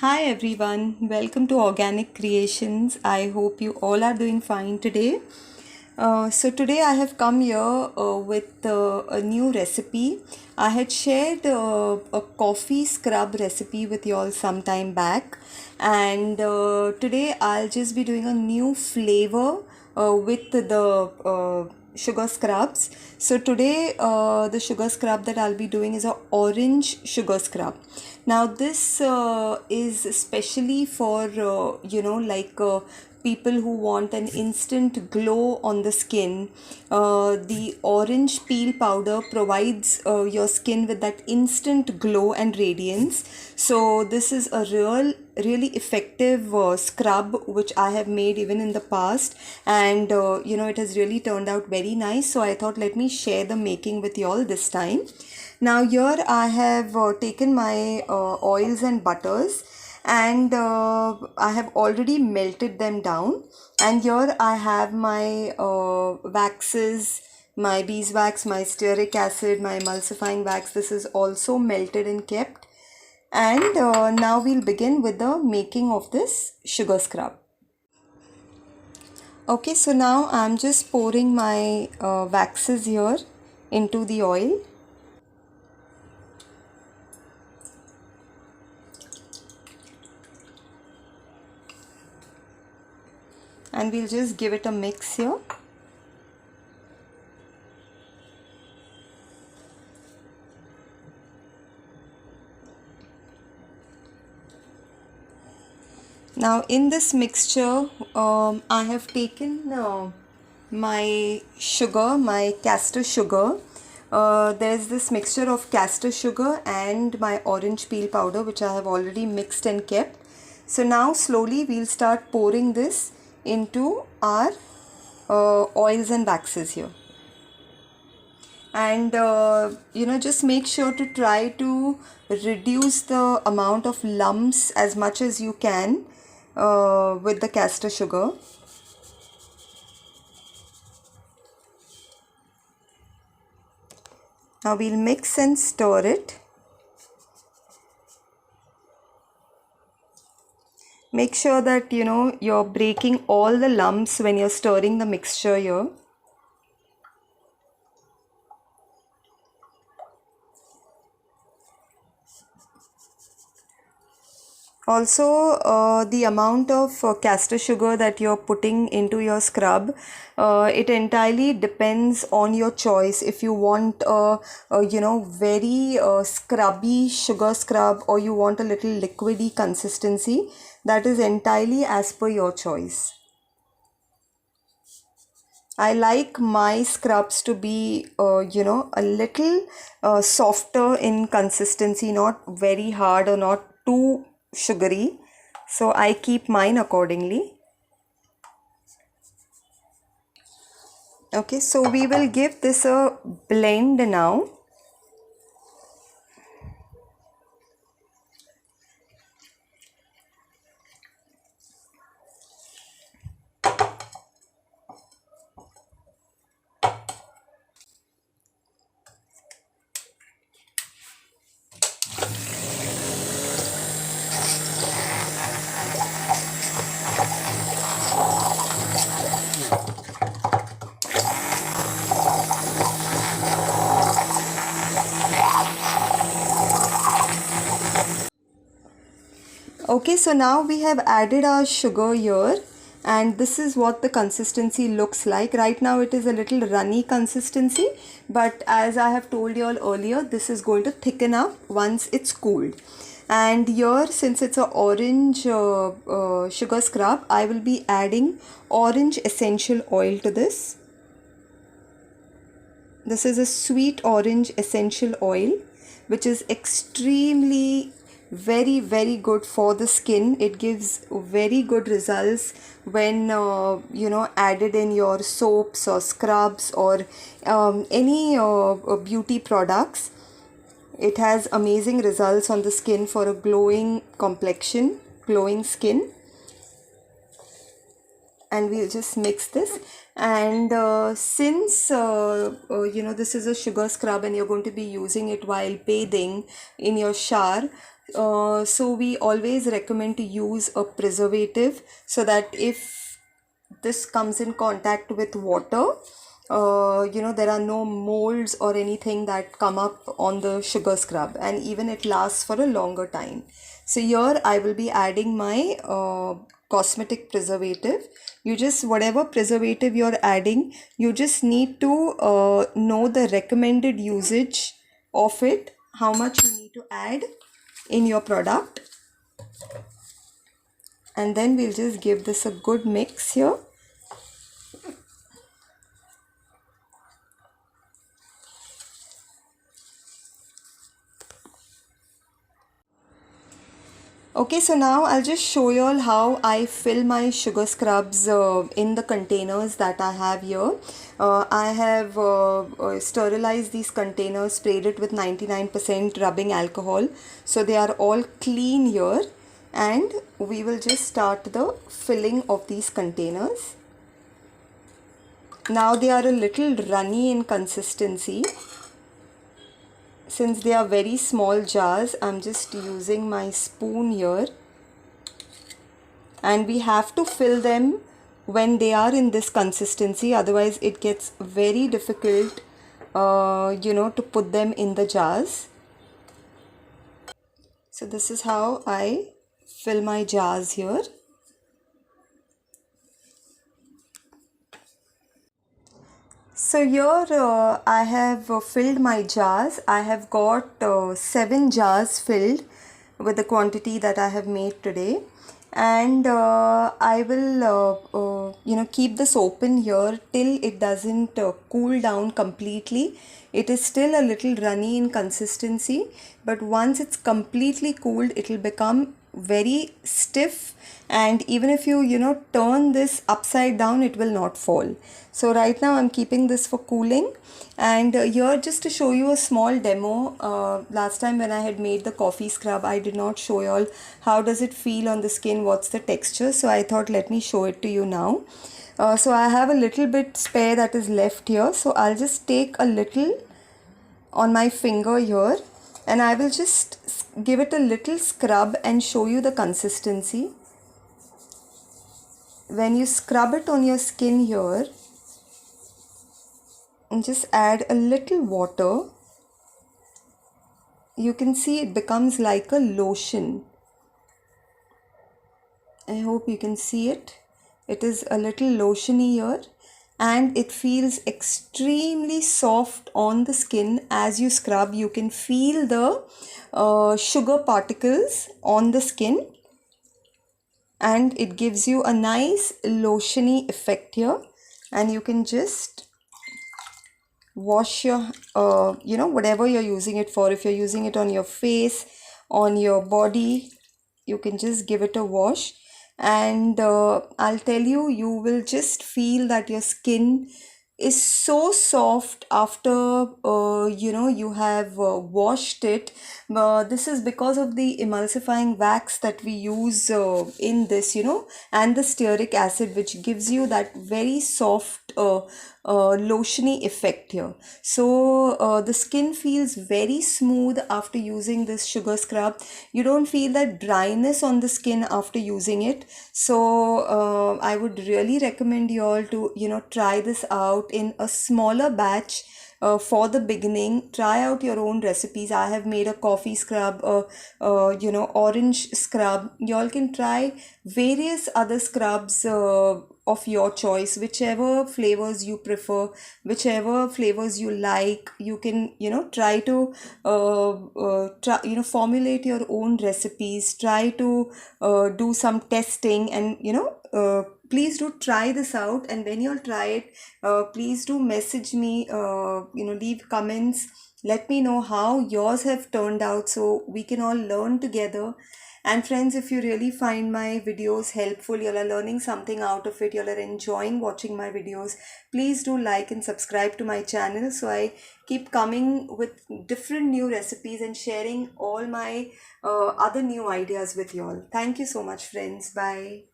Hi everyone, welcome to Organic Creations. I hope you all are doing fine today. So today I have come here with a new recipe. I had shared a coffee scrub recipe with you all some time back, and today I'll just be doing a new flavor with the sugar scrubs. So today the sugar scrub that I'll be doing is a orange sugar scrub. Now this is especially for people who want an instant glow on the skin. The orange peel powder provides your skin with that instant glow and radiance. So this is a really effective scrub which I have made even in the past, and it has really turned out very nice. So I thought, let me share the making with you all this time. Now here I have taken my oils and butters, and I have already melted them down, and here I have my waxes, my beeswax, my stearic acid, my emulsifying wax. This is also melted and kept, and now we'll begin with the making of this sugar scrub. Okay, so now I'm just pouring my waxes here into the oil. And we'll just give it a mix here. Now in this mixture I have taken my sugar, my castor sugar. There's this mixture of castor sugar and my orange peel powder which I have already mixed and kept. So now slowly we'll start pouring this into our oils and waxes here. And just make sure to try to reduce the amount of lumps as much as you can with the castor sugar. Now we'll mix and stir it. Make sure that you're breaking all the lumps when you're stirring the mixture here. Also, the amount of castor sugar that you're putting into your scrub, it entirely depends on your choice. If you want a very scrubby sugar scrub, or you want a little liquidy consistency, that is entirely as per your choice. I like my scrubs to be a little softer in consistency, not very hard or not too sugary. So I keep mine accordingly. Okay, so we will give this a blend now. Okay, so now we have added our sugar here, and this is what the consistency looks like. Right now it is a little runny consistency, but as I have told you all earlier, this is going to thicken up once it's cooled. And here, since it's an orange sugar scrub, I will be adding orange essential oil to this. This is a sweet orange essential oil which is extremely very good for the skin. It gives very good results when added in your soaps or scrubs or any beauty products. It has amazing results on the skin for a glowing complexion, glowing skin. And we'll just mix this. And since this is a sugar scrub and you're going to be using it while bathing in your shower, So we always recommend to use a preservative, so that if this comes in contact with water, there are no molds or anything that come up on the sugar scrub, and even it lasts for a longer time. So here I will be adding my cosmetic preservative. You just, whatever preservative you're adding, you just need to know the recommended usage of it, how much you need to add in your product, and then we'll just give this a good mix here. Okay, so now I'll just show you all how I fill my sugar scrubs in the containers that I have here. I have sterilized these containers, sprayed it with 99% rubbing alcohol, so they are all clean here, and we will just start the filling of these containers. Now they are a little runny in consistency. Since they are very small jars, I'm just using my spoon here, and we have to fill them when they are in this consistency, otherwise it gets very difficult to put them in the jars. So this is how I fill my jars here. So here I have filled my jars. I have got 7 jars filled with the quantity that I have made today, and I will keep this open here till it doesn't cool down completely. It is still a little runny in consistency, but once it's completely cooled, it will become very stiff, and even if you turn this upside down, it will not fall. So right now I'm keeping this for cooling, and here just to show you a small demo. Last time when I had made the coffee scrub, I did not show you all how does it feel on the skin, what's the texture, so I thought let me show it to you now. So I have a little bit spare that is left here, so I'll just take a little on my finger here, and I will just give it a little scrub and show you the consistency. When you scrub it on your skin here, and just add a little water, you can see it becomes like a lotion. I hope you can see it. It is a little lotiony here, and it feels extremely soft on the skin. As you scrub, you can feel the sugar particles on the skin, and it gives you a nice lotiony effect here. And you can just wash your whatever you're using it for. If you're using it on your face, on your body, you can just give it a wash, and I'll tell you, you will just feel that your skin is so soft after you have washed it. This is because of the emulsifying wax that we use in this, and the stearic acid, which gives you that very soft lotiony effect here. So the skin feels very smooth after using this sugar scrub. You don't feel that dryness on the skin after using it. So I would really recommend you all to try this out in a smaller batch. For the beginning, try out your own recipes. I have made a coffee scrub, orange scrub. You all can try various other scrubs of your choice, whichever flavors you prefer, whichever flavors you like. You can try to formulate your own recipes. Try to do some testing, and please do try this out. And when you'll try it, please do message me, leave comments, let me know how yours have turned out, so we can all learn together. And friends, if you really find my videos helpful, you are learning something out of it, you are enjoying watching my videos, please do like and subscribe to my channel, so I keep coming with different new recipes and sharing all my other new ideas with you all. Thank you so much, friends. Bye.